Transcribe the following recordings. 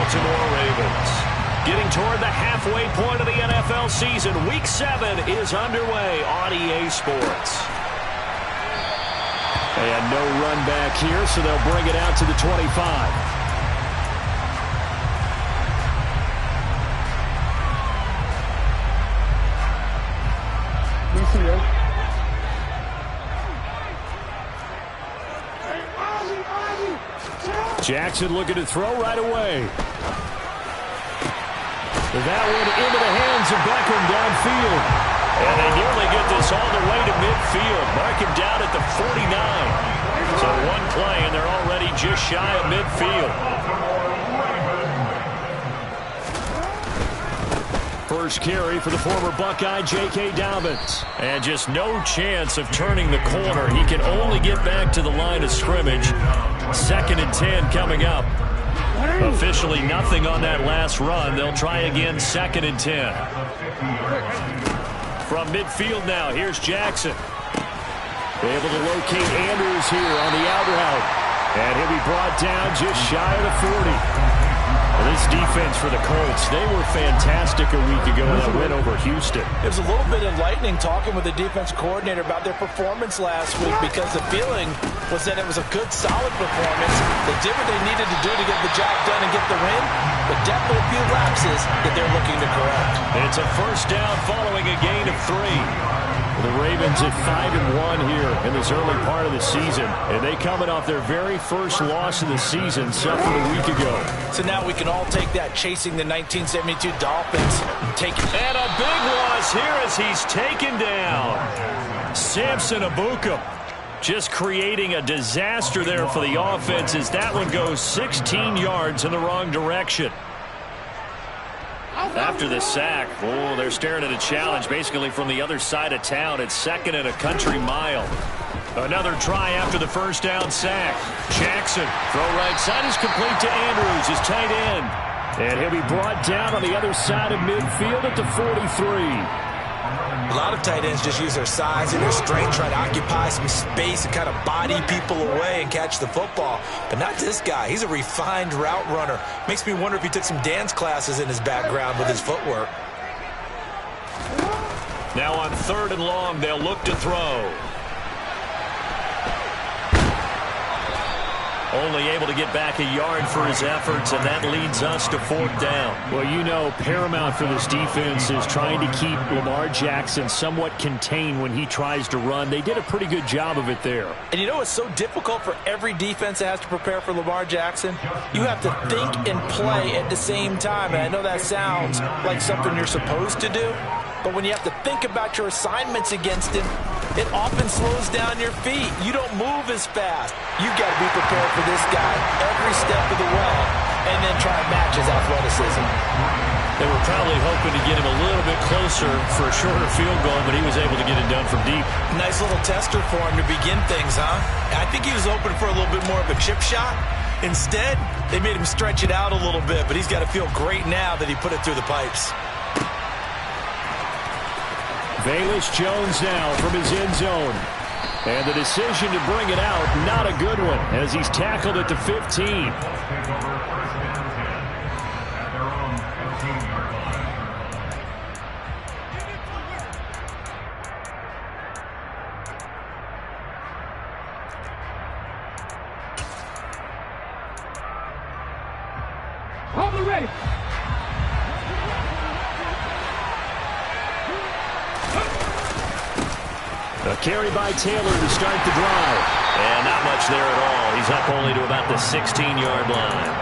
Baltimore Ravens. Getting toward the halfway point of the NFL season, Week 7 is underway on EA Sports. And no run back here, so they'll bring it out to the 25. Jackson looking to throw right away. That one into the hands of Beckham downfield. And they nearly get this all the way to midfield. Mark him down at the 49. So one play, and they're already just shy of midfield. First carry for the former Buckeye, J.K. Dobbins. And just no chance of turning the corner. He can only get back to the line of scrimmage. 2nd and 10 coming up. Officially nothing on that last run. They'll try again 2nd and 10. From midfield now, here's Jackson. Able to locate Andrews here on the out route. And he'll be brought down just shy of the 40. Well, this defense for the Colts, they were fantastic a week ago in that win over Houston. It was a little bit enlightening talking with the defense coordinator about their performance last week, because the feeling was that it was a good, solid performance. They did what they needed to do to get the job done and get the win, but definitely a few lapses that they're looking to correct. It's a first down following a gain of 3. The Ravens at 5-1 here in this early part of the season, and they coming off their very first loss of the season, suffered a week ago. So now we can all take that, chasing the 1972 Dolphins. And a big loss here as he's taken down. Samson Ebukam just creating a disaster there for the offense as that one goes 16 yards in the wrong direction. After the sack, they're staring at a challenge basically from the other side of town. It's 2nd and a country mile. Another try after the first down sack. Jackson, throw right side is complete to Andrews, his tight end. And he'll be brought down on the other side of midfield at the 43. A lot of tight ends just use their size and their strength, try to occupy some space and kind of body people away and catch the football. But not this guy. He's a refined route runner. Makes me wonder if he took some dance classes in his background with his footwork. Now on 3rd and long, they'll look to throw. Only able to get back a yard for his efforts, and that leads us to 4th down. Well, you know, paramount for this defense is trying to keep Lamar Jackson somewhat contained when he tries to run. They did a pretty good job of it there. And you know it's so difficult for every defense that has to prepare for Lamar Jackson? You have to think and play at the same time. And I know that sounds like something you're supposed to do, but when you have to think about your assignments against him, it often slows down your feet. You don't move as fast. You've got to be prepared for this guy every step of the way and then try and match his athleticism. They were probably hoping to get him a little bit closer for a shorter field goal, but he was able to get it done from deep. Nice little tester for him to begin things, huh? I think he was open for a little bit more of a chip shot. Instead, they made him stretch it out a little bit, but he's got to feel great now that he put it through the pipes. Velus Jones now from his end zone. And the decision to bring it out, not a good one, as he's tackled at the 15. Hold ready. A carry by Taylor to start the drive. And not much there at all. He's up only to about the 16-yard line.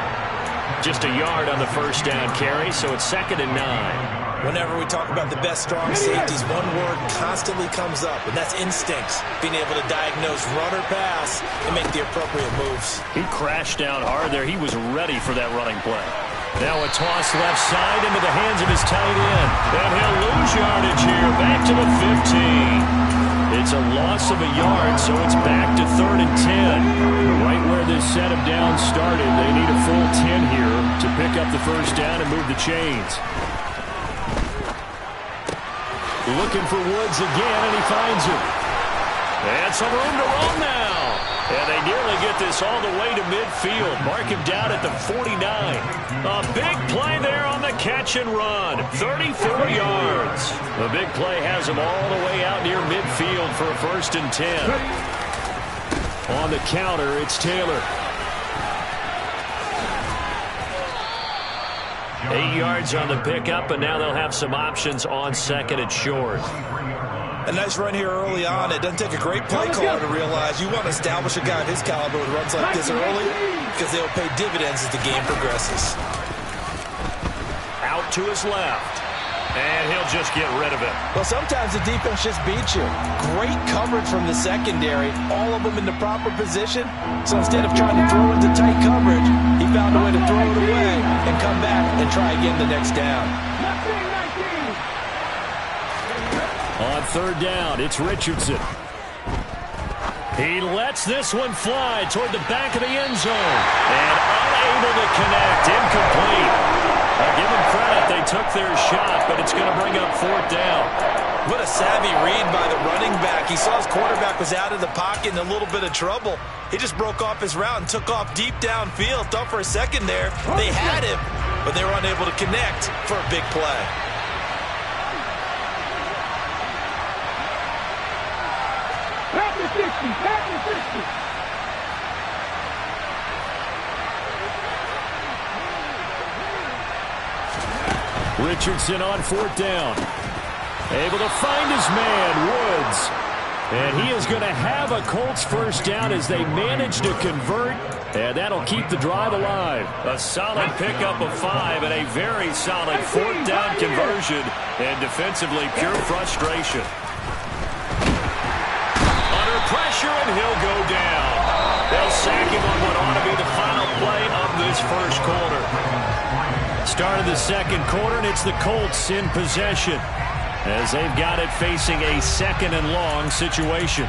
Just a yard on the first down carry, so it's 2nd and 9. Whenever we talk about the best strong safeties, one word constantly comes up, and that's instincts. Being able to diagnose run or pass and make the appropriate moves. He crashed down hard there. He was ready for that running play. Now a toss left side into the hands of his tight end. And he'll lose yardage here, back to the 15. It's a loss of a yard, so it's back to 3rd and 10. Right where this set of downs started, they need a full 10 here to pick up the first down and move the chains. Looking for Woods again, and he finds him. And some room to run now. And they nearly get this all the way to midfield. Mark him down at the 49. A big play there on the catch and run. 34 yards. The big play has him all the way out near midfield for a 1st and 10. On the counter, it's Taylor. 8 yards on the pickup, and now they'll have some options on 2nd and short. A nice run here early on. It doesn't take a great play caller to realize you want to establish a guy of his caliber with runs like this early because they'll pay dividends as the game progresses. Out to his left. And he'll just get rid of it. Well, sometimes the defense just beats you. Great coverage from the secondary. All of them in the proper position. So instead of trying to throw into tight coverage, he found a way to throw it away and come back and try again the next down. On 3rd down, it's Richardson. He lets this one fly toward the back of the end zone. And unable to connect. Incomplete. Give them credit. They took their shot, but it's going to bring up 4th down. What a savvy read by the running back. He saw his quarterback was out of the pocket in a little bit of trouble. He just broke off his route and took off deep downfield. Thought for a second there they had him, but they were unable to connect for a big play. Pass the 60. Pass the 60. Richardson on 4th down. Able to find his man, Woods. And he is going to have a Colts 1st down as they manage to convert. And that'll keep the drive alive. A solid pickup of 5 and a very solid 4th down conversion. And defensively, pure frustration. Under pressure, and he'll go down. They'll sack him on what ought to be the final play of this 1st quarter. Start of the 2nd quarter, and it's the Colts in possession as they've got it facing a 2nd and long situation.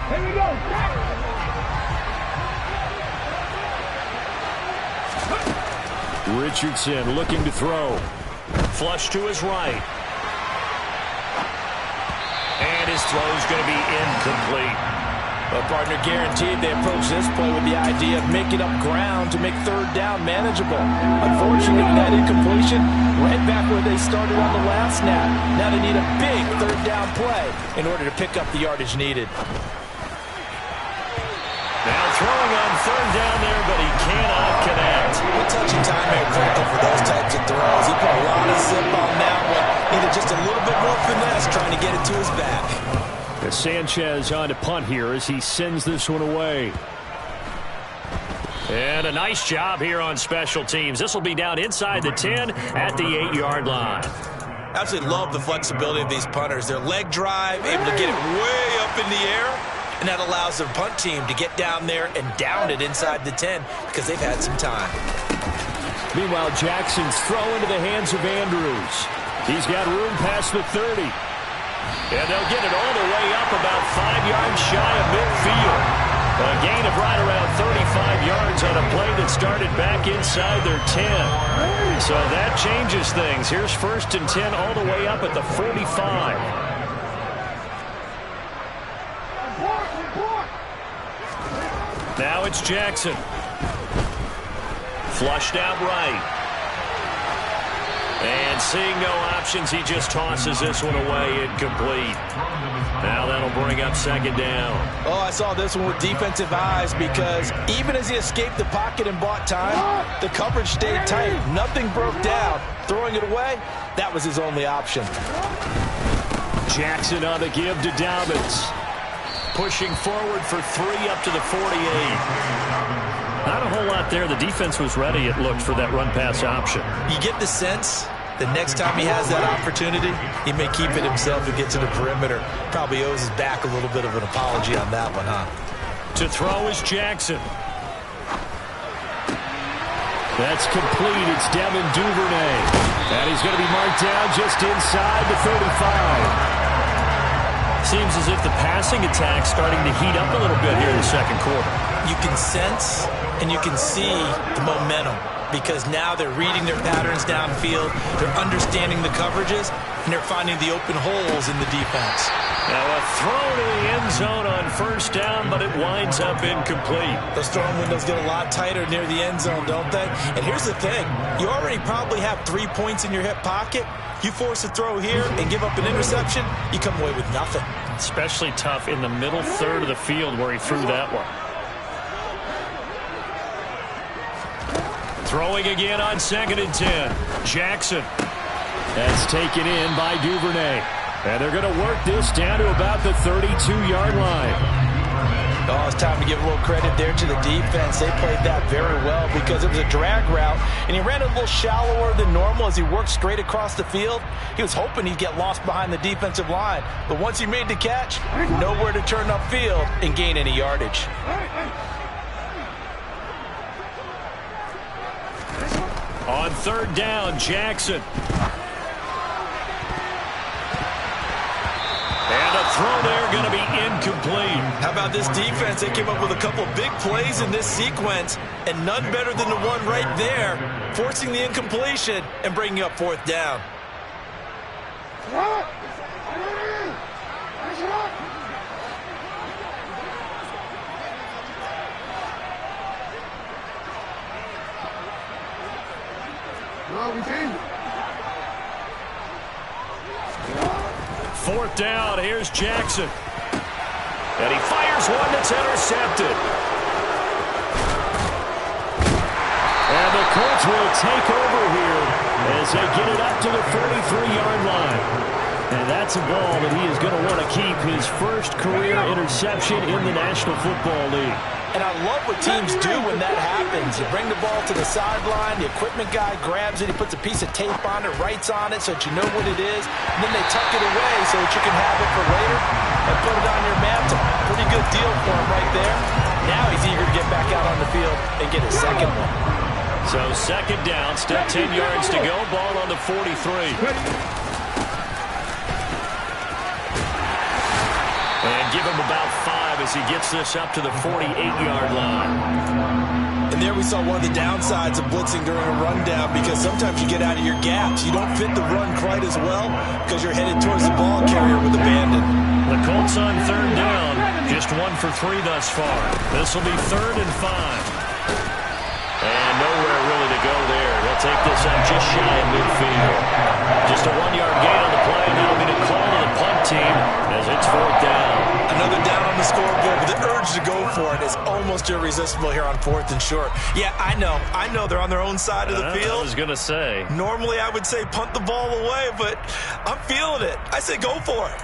Here we go. Richardson looking to throw. Flush to his right. And his throw is going to be incomplete. Well, partner, guaranteed they approach this play with the idea of making up ground to make 3rd down manageable. Unfortunately, that incompletion right back where they started on the last snap. Now they need a big 3rd down play in order to pick up the yardage needed. Now throwing on 3rd down there, but he cannot connect. What touch and time are critical for those types of throws. He put a lot of zip on that one. Needed just a little bit more finesse trying to get it to his back. Sanchez on to punt here as he sends this one away. And a nice job here on special teams. This will be down inside the 10 at the 8-yard line. Absolutely love the flexibility of these punters. Their leg drive, able to get it way up in the air, and that allows the punt team to get down there and down it inside the 10 because they've had some time. Meanwhile, Jackson's throw into the hands of Andrews. He's got room past the 30. And they'll get it all the way up about 5 yards shy of midfield. A gain of right around 35 yards on a play that started back inside their 10. So that changes things. Here's 1st and 10 all the way up at the 45. Now it's Jackson. Flushed out right. And seeing no options, he just tosses this one away, incomplete. Now that'll bring up 2nd down. Oh, I saw this one with defensive eyes because even as he escaped the pocket and bought time, the coverage stayed tight. Nothing broke down. Throwing it away, that was his only option. Jackson on the give to Dobbins. Pushing forward for 3 up to the 48. Not a whole lot there. The defense was ready, it looked, for that run-pass option. You get the sense the next time he has that opportunity, he may keep it himself and get to the perimeter. Probably owes his back a little bit of an apology on that one, huh? To throw is Jackson. That's complete. It's Devin Duvernay. And he's going to be marked down just inside the 35. Seems as if the passing attack's starting to heat up a little bit here in the 2nd quarter. You can sense And you can see the momentum because now they're reading their patterns downfield, they're understanding the coverages, and they're finding the open holes in the defense. Now a throw to the end zone on first down, but it winds up incomplete. Those throwing windows get a lot tighter near the end zone, don't they? And here's the thing. You already probably have 3 points in your hip pocket. You force a throw here and give up an interception, you come away with nothing. Especially tough in the middle third of the field where he threw that one. Throwing again on 2nd and 10. Jackson. That's taken in by Duvernay. And they're going to work this down to about the 32-yard line. Oh, it's time to give a little credit there to the defense. They played that very well because it was a drag route, and he ran a little shallower than normal as he worked straight across the field. He was hoping he'd get lost behind the defensive line, but once he made the catch, nowhere to turn upfield and gain any yardage. On 3rd down, Jackson. And a throw there going to be incomplete. How about this defense? They came up with a couple of big plays in this sequence, and none better than the one right there, forcing the incompletion and bringing up 4th down. Fourth down, here's Jackson. And he fires one that's intercepted. And the Colts will take over here as they get it up to the 43-yard line. And that's a ball that he is going to want to keep, his first career interception in the National Football League. And I love what teams do when that happens. You bring the ball to the sideline, the equipment guy grabs it, he puts a piece of tape on it, writes on it so that you know what it is, and then they tuck it away so that you can have it for later and put it on your mantle. Pretty good deal for him right there. Now he's eager to get back out on the field and get his second one. So 2nd down, still 10 yards to go, ball on the 43. And give him about 5 as he gets this up to the 48-yard line. And there we saw one of the downsides of blitzing during a rundown because sometimes you get out of your gaps. You don't fit the run quite as well because you're headed towards the ball carrier with abandon. The Colts on 3rd down, just 1 for 3 thus far. This will be 3rd and 5. And nowhere really to go there. They'll take this up just shy of midfield. Just a 1-yard gain on the play, and that'll be the call of the punt team as it's 4th down. Another down on the scoreboard, but the urge to go for it is almost irresistible here on 4th and short. Yeah, I know they're on their own side of the field. I was going to say. Normally I would say punt the ball away, but I'm feeling it. I say go for it.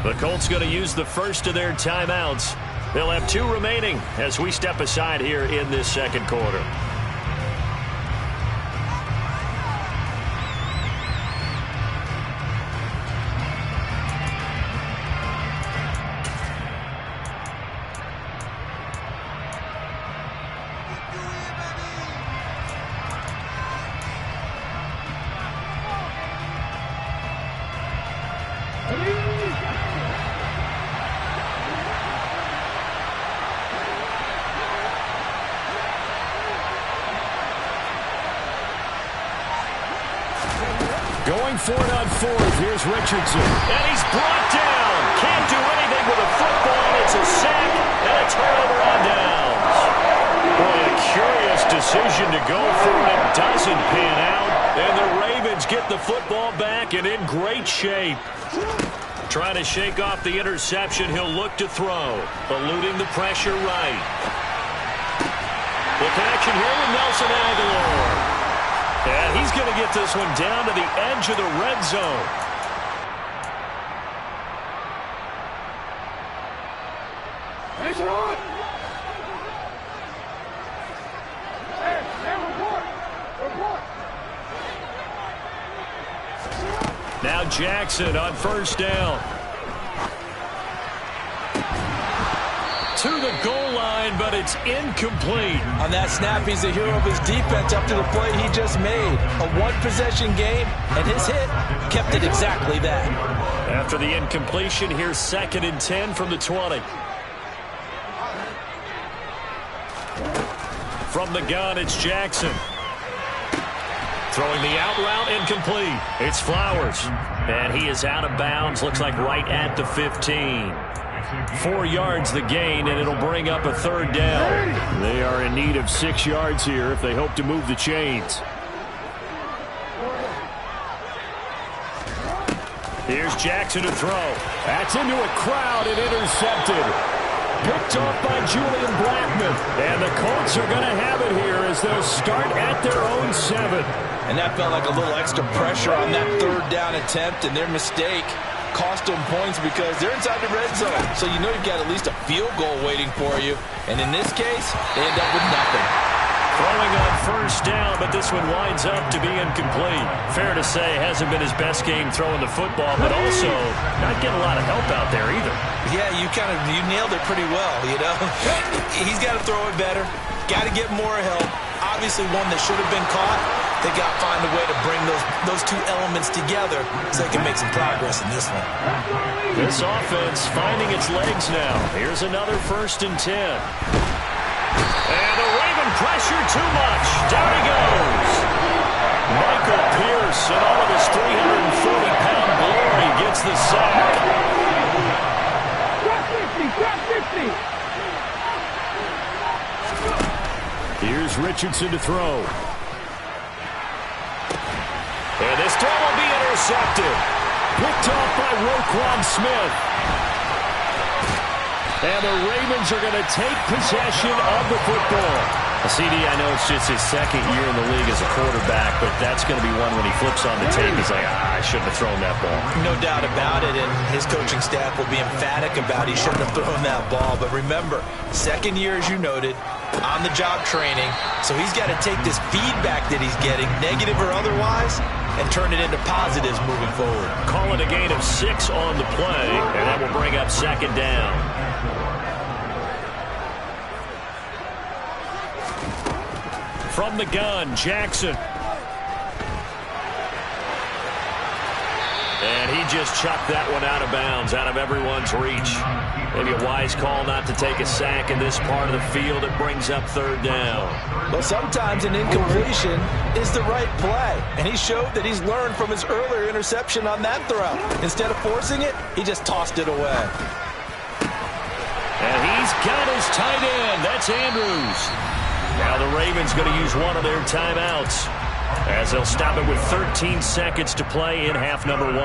The Colts going to use the first of their timeouts. They'll have 2 remaining as we step aside here in this 2nd quarter. Going for it on 4th. Here's Richardson. And he's brought down. Can't do anything with a football. It's a sack and a turnover on downs. Boy, a curious decision to go for it. It doesn't pan out. And the Ravens get the football back and in great shape. Trying to shake off the interception. He'll look to throw. Eluding the pressure right. The connection here with Nelson Aguilar. And he's going to get this one down to the edge of the red zone. Now Jackson on 1st down. to the goal line, but it's incomplete. On that snap, he's the hero of his defense up to the play he just made. A one-possession game, and his hit kept it exactly that. After the incompletion, here's 2nd and 10 from the 20. From the gun, it's Jackson. Throwing the out route, incomplete. It's Flowers. And he is out of bounds, looks like right at the 15. 4 yards the gain, and it'll bring up a 3rd down. They are in need of 6 yards here if they hope to move the chains. Here's Jackson to throw. That's into a crowd and intercepted. Picked off by Julian Blackmon. And the Colts are going to have it here as they'll start at their own 7. And that felt like a little extra pressure on that 3rd down attempt, and their mistake cost them points because they're inside the red zone. So you know you've got at least a field goal waiting for you. And in this case, they end up with nothing. Throwing on 1st down, but this one winds up to be incomplete. Fair to say, hasn't been his best game throwing the football, but also not getting a lot of help out there either. Yeah, you nailed it pretty well, you know. He's got to throw it better. Got to get more help. Obviously one that should have been caught. They got to find a way to bring those 2 elements together so they can make some progress in this one. This offense finding its legs now. Here's another 1st and 10. And the Raven pressure too much. Down he goes. Michael Pierce and all of his 340-pound glory gets the sack. Drop 50, drop 50. Here's Richardson to throw. And this throw will be intercepted. Picked off by Roquan Smith. And the Ravens are going to take possession of the football. CD, I know it's just his 2nd year in the league as a quarterback, but that's going to be one when he flips on the tape. He's like, I shouldn't have thrown that ball. No doubt about it, and his coaching staff will be emphatic about he shouldn't have thrown that ball. But remember, 2nd year, as you noted, on-the-job training, so he's got to take this feedback that he's getting, negative or otherwise, and turn it into positives moving forward. Call it a gain of 6 on the play, and that will bring up 2nd down. From the gun, Jackson. And he just chucked that one out of bounds, out of everyone's reach. Maybe a wise call not to take a sack in this part of the field. It brings up 3rd down. Well, sometimes an incompletion is the right play. And he showed that he's learned from his earlier interception on that throw. Instead of forcing it, he just tossed it away. And he's got his tight end. That's Andrews. Now the Ravens going to use one of their timeouts as they'll stop it with 13 seconds to play in half number 1.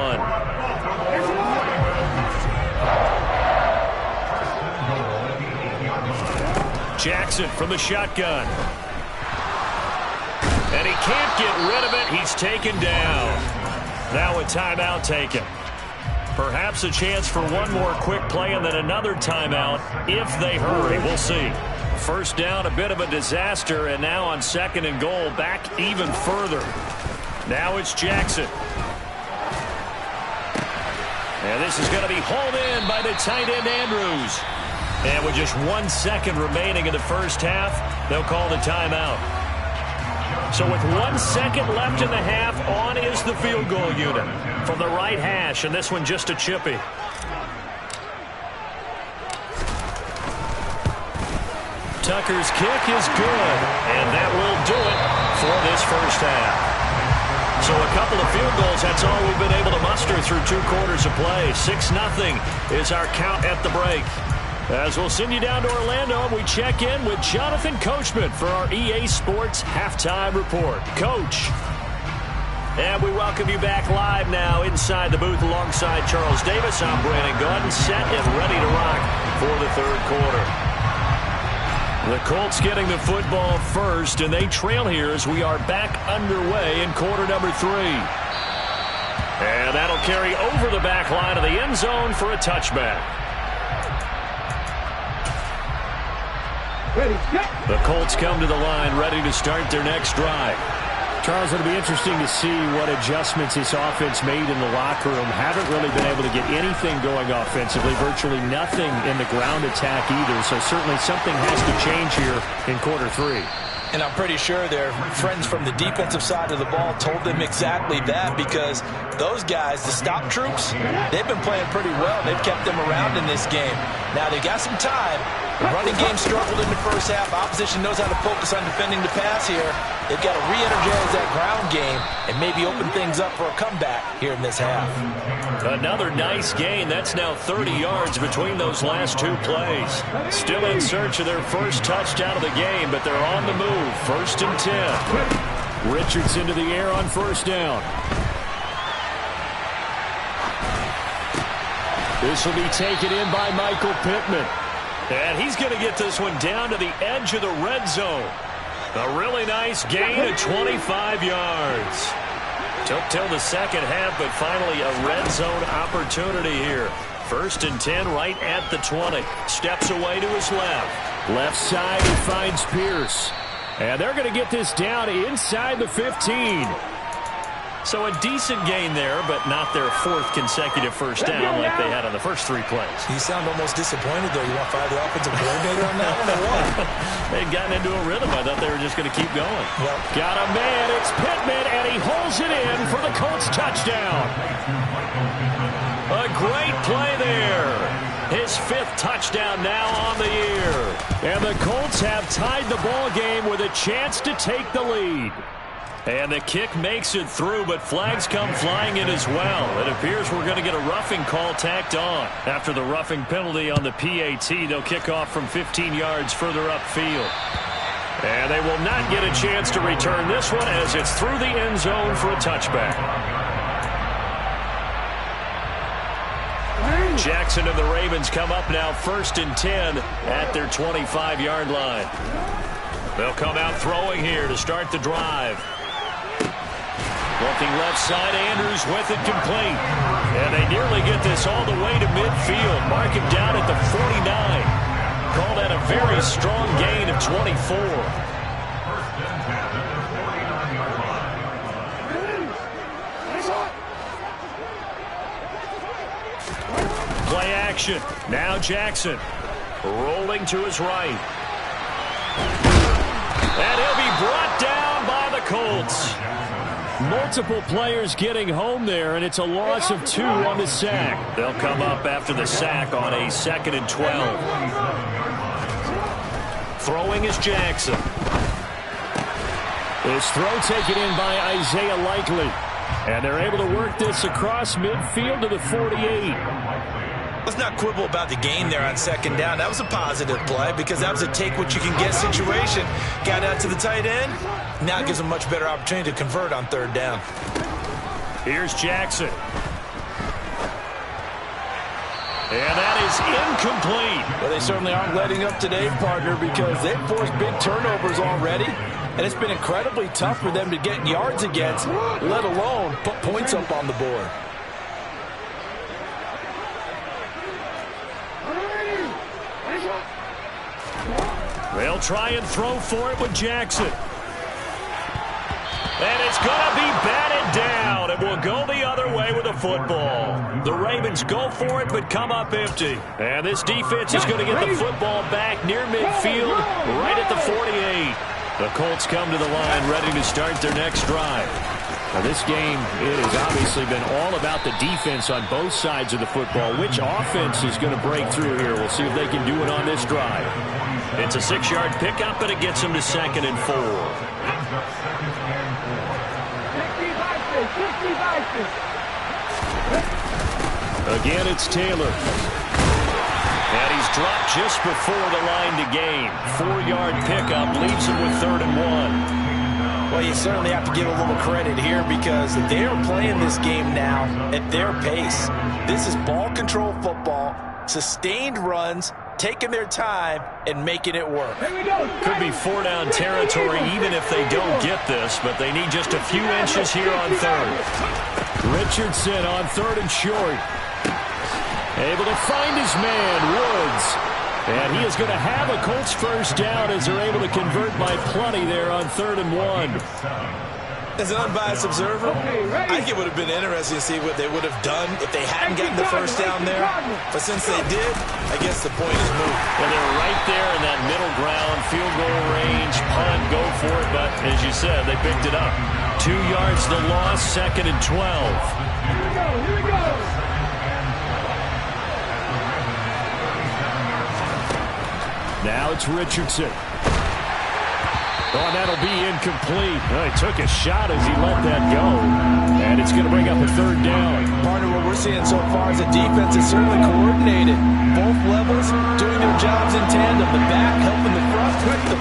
Jackson from the shotgun. And he can't get rid of it. He's taken down. Now a timeout taken. Perhaps a chance for one more quick play and then another timeout if they hurry. We'll see. 1st down, a bit of a disaster, and now on 2nd and goal, back even further. Now it's Jackson. And this is going to be hauled in by the tight end Andrews. And with just 1 second remaining in the 1st half, they'll call the timeout. So with 1 second left in the half, on is the field goal unit from the right hash, and this one just a chippy. Tucker's kick is good, and that will do it for this 1st half. So a couple of field goals, that's all we've been able to muster through 2 quarters of play. 6-0 is our count at the break. As we'll send you down to Orlando, and we check in with Jonathan Coachman for our EA Sports Halftime Report. Coach. And we welcome you back live now inside the booth alongside Charles Davis. I'm Brandon Gaudin, set and ready to rock for the 3rd quarter. The Colts getting the football first, and they trail here as we are back underway in quarter number 3. And that'll carry over the back line of the end zone for a touchback. Ready, set. The Colts come to the line ready to start their next drive. Charles, it'll be interesting to see what adjustments this offense made in the locker room. Haven't really been able to get anything going offensively, virtually nothing in the ground attack either. So certainly something has to change here in quarter 3. And I'm pretty sure their friends from the defensive side of the ball told them exactly that, because those guys, the stop troops, they've been playing pretty well. They've kept them around in this game. Now, they've got some time. The running game struggled in the first half. Opposition knows how to focus on defending the pass here. They've got to re-energize that ground game and maybe open things up for a comeback here in this half. Another nice gain. That's now 30 yards between those last 2 plays. Still in search of their first touchdown of the game, but they're on the move. 1st and 10. Richards into the air on 1st down. This will be taken in by Michael Pittman. And he's going to get this one down to the edge of the red zone. A really nice gain of 25 yards. Took till the second half, but finally a red zone opportunity here. 1st and 10 right at the 20. Steps away to his left. Left side, he finds Pierce. And they're going to get this down inside the 15. So a decent gain there, but not their 4th consecutive first down like they had on the first 3 plays. You sound almost disappointed, though. You want to fire the offensive coordinator on that one or what? They'd gotten into a rhythm. I thought they were just going to keep going. Well, got a man. It's Pittman, and he holds it in for the Colts touchdown. A great play there. His 5th touchdown now on the year. And the Colts have tied the ball game with a chance to take the lead. And the kick makes it through, but flags come flying in as well. It appears we're going to get a roughing call tacked on. After the roughing penalty on the PAT, they'll kick off from 15 yards further upfield. And they will not get a chance to return this one as it's through the end zone for a touchback. Jackson and the Ravens come up now 1st and 10 at their 25-yard line. They'll come out throwing here to start the drive. Looking left side, Andrews with it complete. And they nearly get this all the way to midfield. Mark him down at the 49. Called that a very strong gain of 24. Play action. Now Jackson. Rolling to his right. And he'll be brought down by the Colts. Multiple players getting home there, and it's a loss of 2 on the sack. They'll come up after the sack on a 2nd and 12. Throwing is Jackson. This throw taken in by Isaiah Likely. And they're able to work this across midfield to the 48. Let's not quibble about the gain there on 2nd down. That was a positive play because that was a take-what-you-can-get situation. Got out to the tight end. Now it gives them a much better opportunity to convert on 3rd down. Here's Jackson. And that is incomplete. Well, they certainly aren't letting up today, partner, because they've forced big turnovers already. And it's been incredibly tough for them to get yards against, let alone put points up on the board. They'll try and throw for it with Jackson. And it's going to be batted down. It will go the other way with the football. The Ravens go for it but come up empty. And this defense is going to get the football back near midfield right at the 48. The Colts come to the line ready to start their next drive. Now this game, it has obviously been all about the defense on both sides of the football. Which offense is going to break through here? We'll see if they can do it on this drive. It's a 6-yard pickup, and it gets them to 2nd and 4. Again, it's Taylor. And he's dropped just before the line to gain. 4-yard pickup leaves him with 3rd and 1. Well, you certainly have to give a little credit here because they are playing this game now at their pace. This is ball control football, sustained runs, taking their time and making it work. Could be 4-down territory even if they don't get this, but they need just a few inches here on 3rd. Richardson on 3rd and short. Able to find his man, Woods. And he is going to have a Colts first down as they're able to convert by plenty there on 3rd and 1. As an unbiased observer, I think it would have been interesting to see what they would have done if they hadn't gotten the first down there. But since they did, I guess the point is moot. Well, they're right there in that middle ground, field goal range, punt, go for it. But as you said, they picked it up. 2 yards the loss, 2nd and 12. Here we go. Now it's Richardson. Oh, that'll be incomplete. Well, he took a shot as he let that go. And it's going to bring up a 3rd down. Partner, what we're seeing so far is the defense is certainly coordinated. Both levels doing their jobs in tandem. The back helping the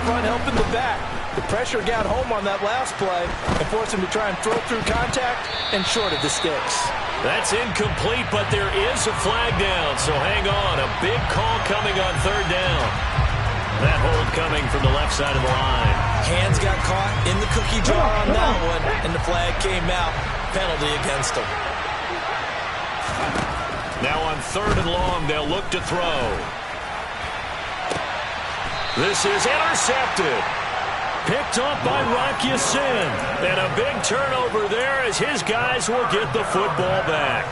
front helping the back. The pressure got home on that last play and forced him to try and throw through contact and short of the sticks. That's incomplete, but there is a flag down. So hang on. A big call coming on 3rd down. That hold coming from the left side of the line. Hands got caught in the cookie jar on that one, and the flag came out. Penalty against them. Now on 3rd and long, they'll look to throw. This is intercepted. Picked up by Rocky Sin. And a big turnover there as his guys will get the football back.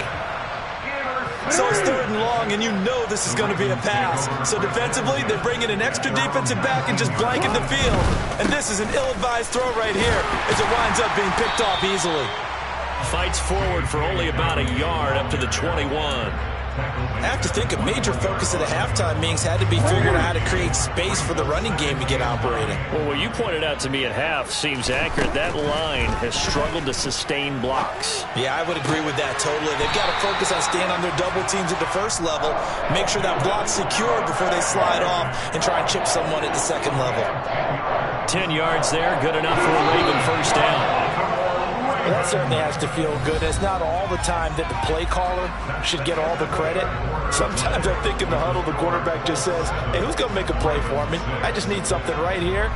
So it's 3rd and long, and you know this is going to be a pass. So defensively, they bring in an extra defensive back and just blanket the field. And this is an ill-advised throw right here as it winds up being picked off easily. Fights forward for only about a yard up to the 21. I have to think a major focus at a halftime meetings had to be figuring out how to create space for the running game to get operating. Well, what you pointed out to me at half seems accurate. That line has struggled to sustain blocks. Yeah, I would agree with that totally. They've got to focus on staying on their double teams at the first level, make sure that block's secure before they slide off and try and chip someone at the second level. 10 yards there, good enough for a Raven 1st down. Well, that certainly has to feel good. It's not all the time that the play caller should get all the credit. Sometimes I think in the huddle, the quarterback just says, hey, who's going to make a play for me? I just need something right here.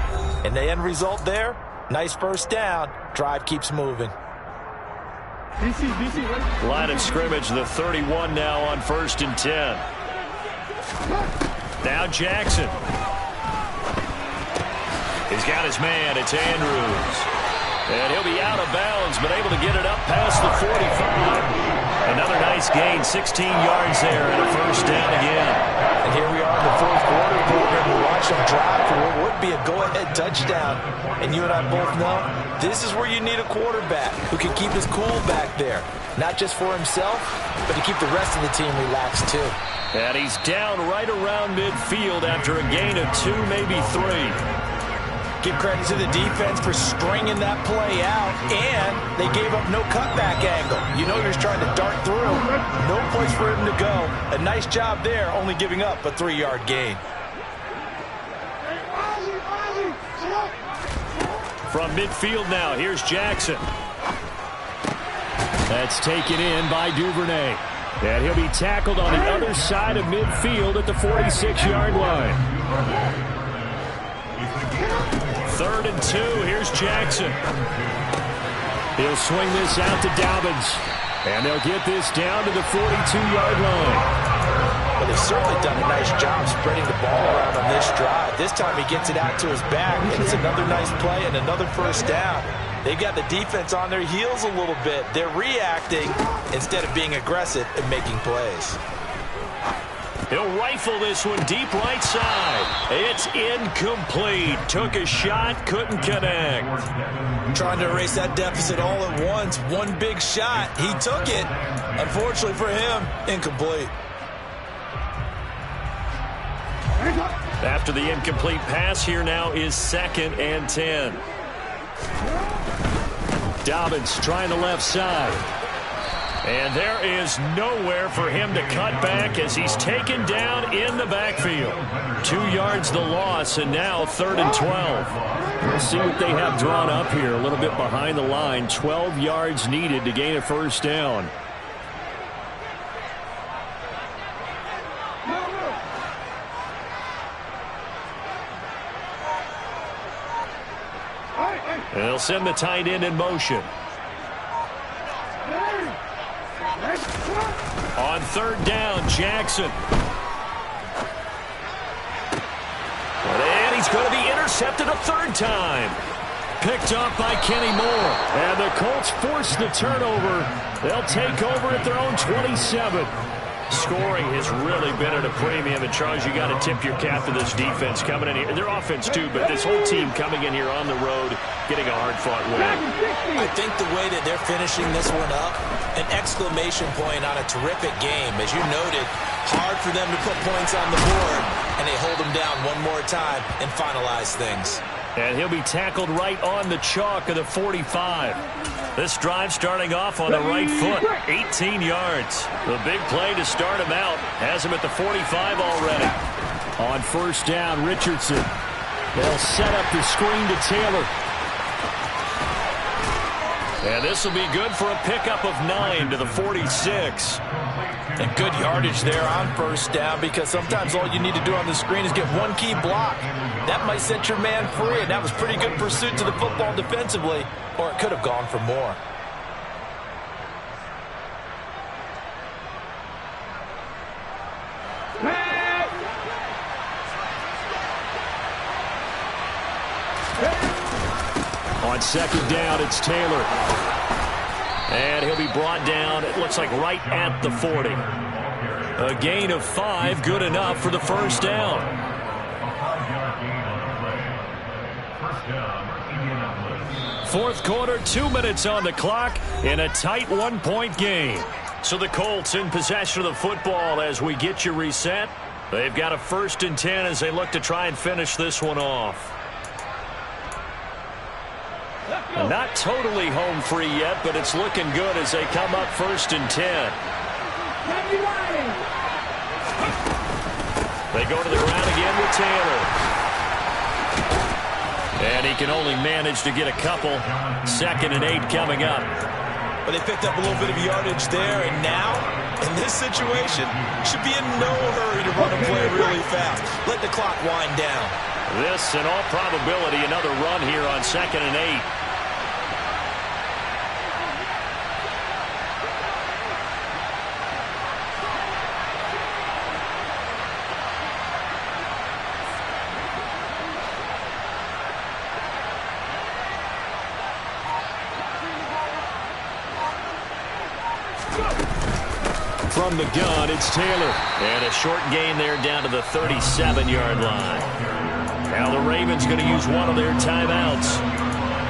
And the end result there, nice 1st down. Drive keeps moving. Line of scrimmage, the 31 now on 1st and 10. Now Jackson. He's got his man. It's Andrews. And he'll be out of bounds, but able to get it up past the 45. Another nice gain, 16 yards there, and a 1st down again. And here we are in the 4th quarter program. We watch them drive for what would be a go-ahead touchdown. And you and I both know this is where you need a quarterback who can keep his cool back there. Not just for himself, but to keep the rest of the team relaxed too. And he's down right around midfield after a gain of 2, maybe 3. Give credit to the defense for stringing that play out, and they gave up no cutback angle. You know you're just trying to dart through. No place for him to go. A nice job there, only giving up a 3-yard gain. From midfield now, here's Jackson. That's taken in by Duvernay. And he'll be tackled on the other side of midfield at the 46-yard line. 3rd and 2. Here's Jackson. He'll swing this out to Dobbins. And they'll get this down to the 42-yard line. Well, they've certainly done a nice job spreading the ball around on this drive. This time he gets it out to his back, and it's another nice play and another 1st down. They've got the defense on their heels a little bit. They're reacting instead of being aggressive and making plays. He'll rifle this one deep right side. It's incomplete. Took a shot, couldn't connect. Trying to erase that deficit all at once. One big shot. He took it. Unfortunately for him, incomplete. After the incomplete pass, here now is 2nd and 10. Dobbins trying the left side. And there is nowhere for him to cut back as he's taken down in the backfield. 2 yards the loss, and now 3rd and 12. We'll see what they have drawn up here. A little bit behind the line. 12 yards needed to gain a 1st down. And they'll send the tight end in motion. On 3rd down, Jackson. And he's going to be intercepted a 3rd time. Picked off by Kenny Moore. And the Colts force the turnover. They'll take over at their own 27. Scoring has really been at a premium. And, Charles, you got to tip your cap to this defense coming in here. Their offense, too, but this whole team coming in here on the road, getting a hard-fought win. I think the way that they're finishing this one up, an exclamation point on a terrific game. As you noted, hard for them to put points on the board, and they hold them down one more time and finalize things. And he'll be tackled right on the chalk of the 45. This drive starting off on the right foot, 18 yards. The big play to start him out has him at the 45 already. On first down, Richardson. They'll set up the screen to Taylor. And this will be good for a pickup of 9 to the 46. And good yardage there on first down, because sometimes all you need to do on the screen is get one key block. That might set your man free, and that was pretty good pursuit to the football defensively, or it could have gone for more. On second down, it's Taylor. And he'll be brought down, it looks like right at the 40. A gain of 5, good enough for the first down. Fourth quarter, 2 minutes on the clock in a tight 1-point game. So the Colts in possession of the football as we get you reset. They've got a 1st and 10 as they look to try and finish this one off. Not totally home free yet, but it's looking good as they come up 1st and 10. They go to the ground again with Taylor. And he can only manage to get a couple. 2nd and 8 coming up. But they picked up a little bit of yardage there, and now, in this situation, should be in no hurry to run a play really fast. Let the clock wind down. This, in all probability, another run here on 2nd and 8. From the gun, it's Taylor. And a short gain there down to the 37-yard line. Now the Ravens going to use one of their timeouts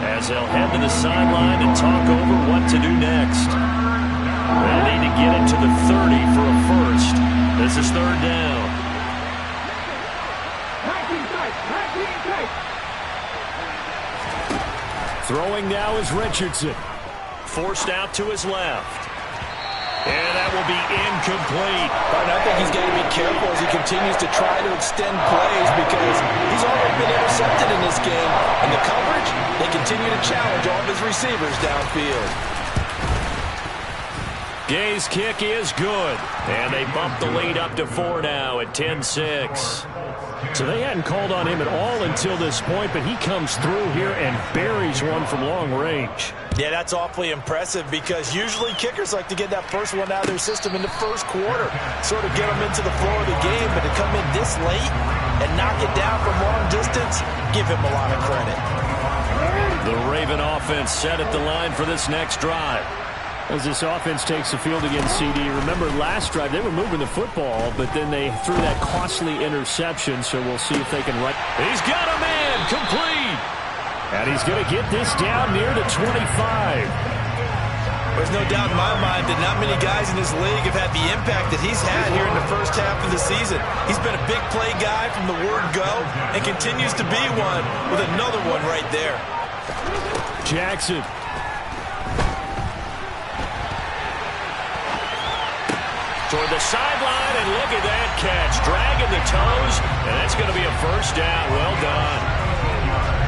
as they'll head to the sideline and talk over what to do next. They'll need to get it to the 30 for a first. This is 3rd down. Throwing now is Richardson. Forced out to his left. And that will be incomplete. And I think he's got to be careful as he continues to try to extend plays, because he's already been intercepted in this game. And the coverage, they continue to challenge all of his receivers downfield. Gay's kick is good. And they bump the lead up to 4 now at 10-6. So they hadn't called on him at all until this point, but he comes through here and buries one from long range. Yeah, that's awfully impressive, because usually kickers like to get that first one out of their system in the first quarter, sort of get them into the flow of the game, but to come in this late and knock it down from long distance, give him a lot of credit. The Raven offense set at the line for this next drive. As this offense takes the field against CD, remember last drive they were moving the football, but then they threw that costly interception, so we'll see if they can run. He's got a man, complete. And he's going to get this down near the 25. There's no doubt in my mind that not many guys in this league have had the impact that he's had here in the first half of the season. He's been a big play guy from the word go and continues to be one with another one right there. Jackson. Toward the sideline, and look at that catch. Dragging the toes, and that's going to be a first down. Well done.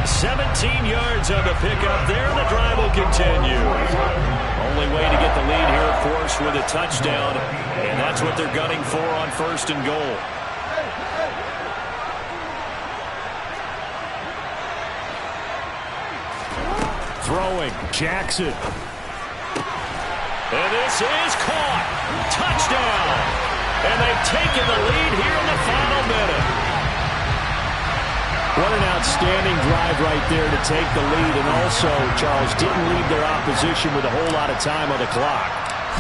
17 yards on the pickup there, and the drive will continue. Only way to get the lead here, of course, with a touchdown, and that's what they're gunning for on 1st and goal. Throwing, Jackson. And this is caught. Touchdown. And they've taken the lead here in the final minute. What an outstanding drive right there to take the lead. And also, Charles, didn't leave their opposition with a whole lot of time on the clock.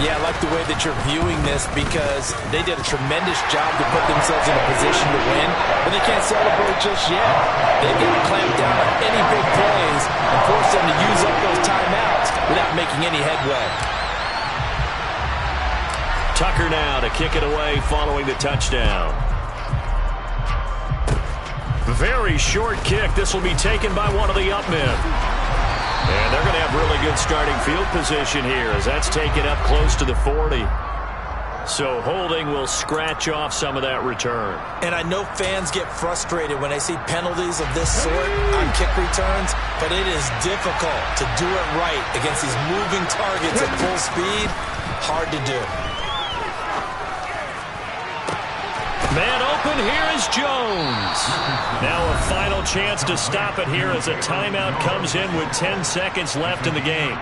Yeah, I like the way that you're viewing this because they did a tremendous job to put themselves in a position to win, but they can't celebrate just yet. They've got to clamp down on any big plays and force them to use up those timeouts without making any headway. Tucker now to kick it away following the touchdown. Very short kick. This will be taken by one of the up men. And they're going to have really good starting field position here as that's taken up close to the 40. So holding will scratch off some of that return. And I know fans get frustrated when they see penalties of this sort on kick returns, but it is difficult to do it right against these moving targets at full speed. Hard to do. Man open, here is Jones. Now a final chance to stop it here as a timeout comes in with 10 seconds left in the game.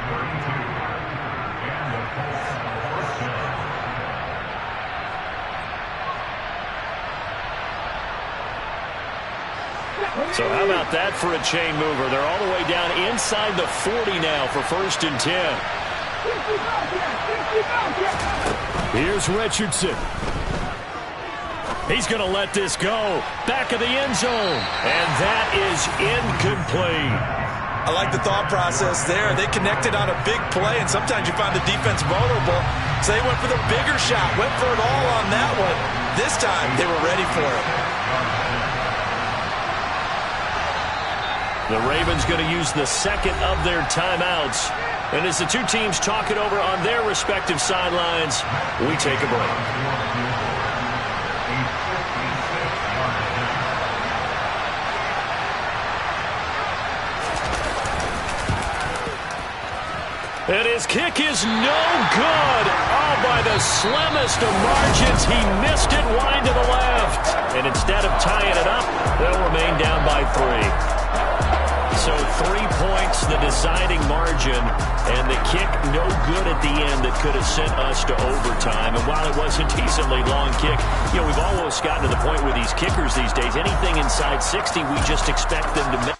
So how about that for a chain mover? They're all the way down inside the 40 now for 1st and 10. Here's Richardson. He's going to let this go. Back of the end zone. And that is incomplete. I like the thought process there. They connected on a big play, and sometimes you find the defense vulnerable. So they went for the bigger shot, went for it all on that one. This time, they were ready for it. The Ravens going to use the second of their timeouts. And as the two teams talk it over on their respective sidelines, we take a break. And his kick is no good. Oh, by the slimmest of margins, he missed it wide to the left. And instead of tying it up, they'll remain down by 3. So 3 points, the deciding margin, and the kick no good at the end that could have sent us to overtime. And while it was a decently long kick, you know, we've almost gotten to the point with these kickers these days, anything inside 60, we just expect them to make.